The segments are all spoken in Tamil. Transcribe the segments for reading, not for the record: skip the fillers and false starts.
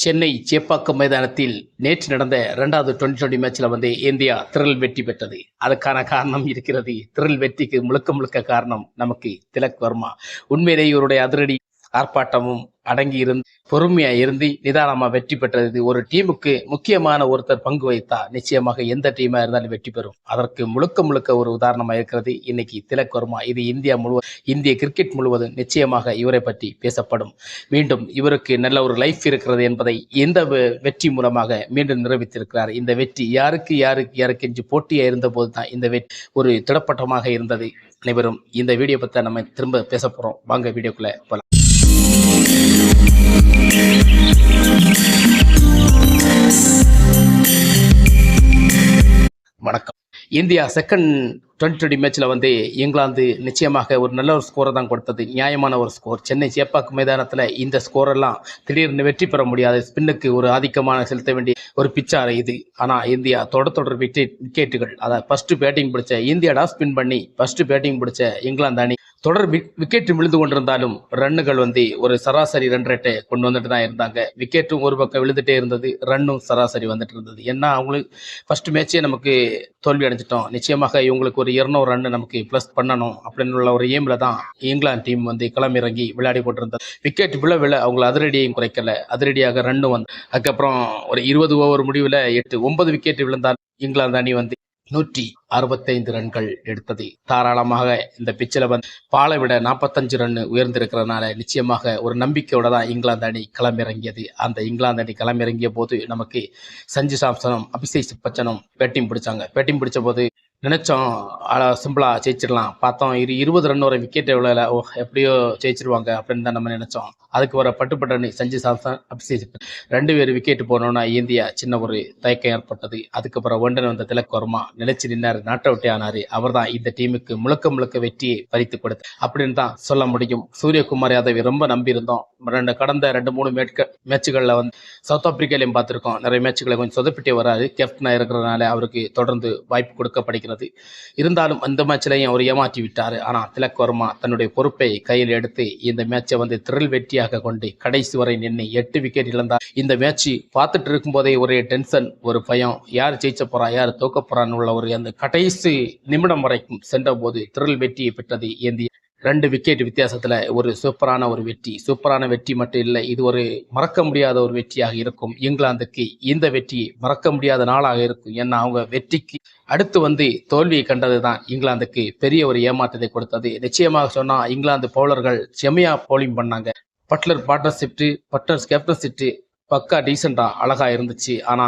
சென்னை சேப்பாக்கம் மைதானத்தில் நேற்று நடந்த 2வது டுவெண்டி மேட்ச்ல இந்தியா திரள் வெற்றி பெற்றது. அதுக்கான காரணம் இருக்கிறது. திரள் வெற்றிக்கு முழுக்க முழுக்க காரணம் நமக்கு திலக் வர்மா. உண்மையிலேயே இவருடைய அதிரடி ஆர்ப்பாட்டமும் அடங்கி இருந்து பொறுமையா இருந்து நிதானமா வெற்றி பெற்றது. ஒரு டீமுக்கு முக்கியமான ஒருத்தர் பங்கு வைத்தா நிச்சயமாக எந்த டீமா இருந்தாலும் வெற்றி பெறும். அதற்கு முழுக்க முழுக்க ஒரு உதாரணமா இருக்கிறது இன்னைக்கு திலக் வர்மா. இது இந்திய கிரிக்கெட் முழுவதும் நிச்சயமாக இவரை பற்றி பேசப்படும். மீண்டும் இவருக்கு நல்ல ஒரு லைஃப் இருக்கிறது என்பதை இந்த வெற்றி மூலமாக மீண்டும் நிரூபித்திருக்கிறார். இந்த வெற்றி யாருக்கு என்று போட்டியா இருந்த போதுதான் இந்த வெற்றி ஒரு திடப்பட்டமாக இருந்தது. அனைவரும் இந்த வீடியோ பத்தி நம்ம திரும்ப பேச போறோம். வாங்க வீடியோக்குள்ள போலாம். வணக்கம். இந்தியா செகண்ட் டுவெண்டி மேட்ச்ல இங்கிலாந்து நிச்சயமாக ஒரு நல்ல ஒரு ஸ்கோரை தான் கொடுத்தது. நியாயமான ஒரு ஸ்கோர். சென்னை சேப்பாக்கம் மைதானத்துல இந்த ஸ்கோர் எல்லாம் திடீர்னு வெற்றி பெற முடியாது. ஸ்பின்னுக்கு ஒரு ஆதிக்கமான செலுத்த வேண்டிய ஒரு பிச்சாரு இது. ஆனா இந்தியா தொடர் விக்கெட்டுகள், அதாவது ஃபர்ஸ்ட் பேட்டிங் பிடிச்ச இந்தியாடா ஸ்பின் பண்ணி ஃபர்ஸ்ட் பேட்டிங் பிடிச்ச இங்கிலாந்து அணி தொடர் விக்கெட் விழுந்து கொண்டிருந்தாலும் ரன்னுகள் ஒரு சராசரி ரன் ரேட்டை கொண்டு வந்துட்டு தான் இருந்தாங்க. விக்கெட்டும் ஒரு பக்கம் விழுந்துட்டே இருந்தது, ரன்னும் சராசரி வந்துட்டு இருந்தது. ஏன்னா அவங்களுக்கு ஃபர்ஸ்ட் மேட்சே நமக்கு தோல்வி அடைஞ்சிட்டோம். நிச்சயமாக இவங்களுக்கு ஒரு 200 ரன் நமக்கு பிளஸ் பண்ணணும் அப்படின்னு ஒரு எய்ம்ல தான் இங்கிலாந்து டீம் களமிறங்கி விளையாடி கொண்டிருந்தது. விக்கெட் விழ அவங்களை அதிரடியையும் குறைக்கல, அதிரடியாக ரன்னும் அதுக்கப்புறம் ஒரு 20 ஓவர் முடிவில் 9 விக்கெட் விழுந்தால் இங்கிலாந்து அணி 165 ரன்கள் எடுத்தது. தாராளமாக இந்த பிச்சில் பாலை விட 45 ரன் உயர்ந்திருக்கிறதுனால நிச்சயமாக ஒரு நம்பிக்கையோட தான் இங்கிலாந்து அணி களமிறங்கியது. அந்த இங்கிலாந்து அணி களமிறங்கிய போது நமக்கு சஞ்சு சாம்சனும் அபிஷேக் பச்சனும் பேட்டிங் பிடிச்ச போது நினைச்சோம் சிம்பிளா ஜெயிச்சிடலாம். பார்த்தோம் 20 ரன் வரை விக்கெட் எவ்வளோ எப்படியோ ஜெயிச்சிருவாங்க அப்படின்னு தான் நம்ம நினைச்சோம். அதுக்கு வர பட்டுப்பட்ட சஞ்சு சாம்சன் அபிஷேக் 2 பேர் விக்கெட் போனோன்னா இந்தியா சின்ன ஒரு தயக்கம் ஏற்பட்டது. அதுக்கப்புறம் ஒன்றன் வந்த திலக் வர்மா நினைச்சு நின்னாரு, நாட் அவுட்டே ஆனாரு. அவர் தான் இந்த டீமுக்கு முழுக்க வெற்றியை பறித்து கொடுத்து அப்படின்னு தான் சொல்ல முடியும். சூரியகுமார் யாதவை ரொம்ப நம்பி இருந்தோம். கடந்த 2-3 மேட்சுகள்ல சவுத் ஆப்பிரிக்காலையும் பார்த்திருக்கோம். நிறைய மேட்சுகளை கொஞ்சம் சொதப்பிட்டே வராது. கேப்டனா இருக்கிறதுனால அவருக்கு தொடர்ந்து வாய்ப்பு கொடுக்கப்படுகிறது. இருந்தாலும் அந்த மேட்ச்லையும் அவர் ஏமாற்றி விட்டாரு. ஆனா திலக் வர்மா தன்னுடைய பொறுப்பை கையில் எடுத்து இந்த மேட்சை திரள் வெற்றியாக கொண்டு கடைசி வரை நின்று 8 விக்கெட் இழந்தார். இந்த மேட்ச் பார்த்துட்டு இருக்கும் போதே ஒரே டென்ஷன், ஒரு பயம், யார் ஜெயிச்ச போறா யார் தோக்க போறான்னு உள்ள அந்த கடைசி நிமிடம் வரைக்கும் சென்ற போது திரள் வெற்றியை பெற்றது இந்தியா. 2 விக்கெட் வித்தியாசத்துல ஒரு சூப்பரான வெற்றி மட்டும் இல்லை, இது ஒரு மறக்க முடியாத ஒரு வெற்றியாக இருக்கும். இங்கிலாந்துக்கு இந்த வெற்றி மறக்க முடியாத நாளாக இருக்கும். ஏன்னா அவங்க வெற்றிக்கு அடுத்து தோல்வியை கண்டதுதான் இங்கிலாந்துக்கு பெரிய ஒரு ஏமாற்றத்தை கொடுத்தது. நிச்சயமாக சொன்னா இங்கிலாந்து பவுலர்கள் செமையா பவுலிங் பண்ணாங்க. பட்லர் கேப்டன்ஷிப் பக்கா டீசெண்டா அழகா இருந்துச்சு. ஆனா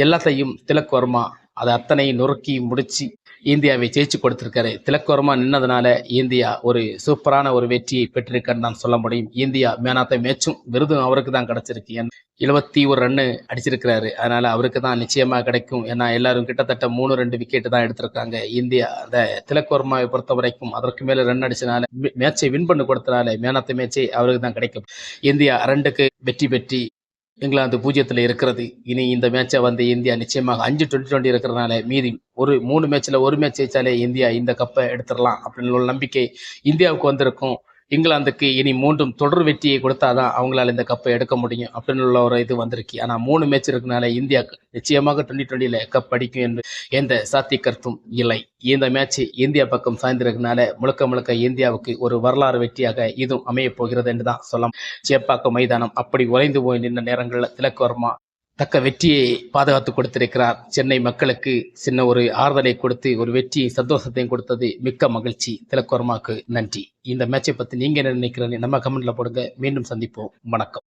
எல்லாத்தையும் திலக் வர்மா அதை அத்தனையும் நொறுக்கி முடிச்சு இந்தியாவை ஜெயிச்சு கொடுத்திருக்காரு. திலக் வர்மா நின்னதுனால இந்தியா ஒரு சூப்பரான ஒரு வெற்றியை பெற்றிருக்கன்னு தான் சொல்ல முடியும். இந்தியா மேன் ஆஃப் த மேட்சும் விருதும் அவருக்கு தான் கிடைச்சிருக்கு. 71 ரன்னு அடிச்சிருக்கிறாரு. அதனால அவருக்கு தான் நிச்சயமா கிடைக்கும். ஏன்னா எல்லாரும் கிட்டத்தட்ட 3-2 விக்கெட் தான் எடுத்திருக்காங்க. இந்தியா அந்த திலக் வர்மாவை பொறுத்த வரைக்கும் அதற்கு மேல ரன் அடிச்சனால மேட்சை வின் பண்ணி கொடுத்தனால மேன் ஆஃப் த மேட்சை அவருக்கு தான் கிடைக்கும். இந்தியா 2க்கு வெற்றி பெற்றி இங்கிலாந்து 0 இருக்கிறது. இனி இந்த மேட்சை இந்தியா நிச்சயமாக 5 20 இருக்கிறதுனால மீதி ஒரு 3 மேட்ச்ல ஒரு மேட்ச் ஜெயிச்சாலே இந்தியா இந்த கப்பை எடுத்துடலாம் அப்படின்னு ஒரு நம்பிக்கை இந்தியாவுக்கு வந்திருக்கும். இங்கிலாந்துக்கு இனி 3 தொடர் வெற்றியை கொடுத்தாதான் அவங்களால இந்த கப்பை எடுக்க முடியும் அப்படின்னு உள்ள ஒரு இது வந்திருக்கு. ஆனா 3 மேட்ச் இருக்கனால இந்தியா நிச்சயமாக 2020 கப் அடிக்கும் என்று எந்த சாத்திய கருத்தும் இல்லை. இந்த மேட்ச் இந்தியா பக்கம் சாய்ந்திருக்கனால முழுக்க இந்தியாவுக்கு ஒரு வரலாறு வெற்றியாக இதுவும் அமைய போகிறது என்று தான் சொல்லலாம். சேப்பாக்கம் மைதானம் அப்படி உறைந்து போய் நின்ற நேரங்களில் திலக் வர்மா தக்க வெற்றியை பாதுகாத்து கொடுத்திருக்கிறார். சென்னை மக்களுக்கு சின்ன ஒரு ஆறுதலை கொடுத்து ஒரு வெற்றியை சந்தோஷத்தையும் கொடுத்தது மிக்க மகிழ்ச்சி. திலக் வர்மாவுக்கு நன்றி. இந்த மேட்சை பத்தி நீங்க என்ன நினைக்கிறீங்க நம்ம கமெண்ட்ல போடுங்க. மீண்டும் சந்திப்போம். வணக்கம்.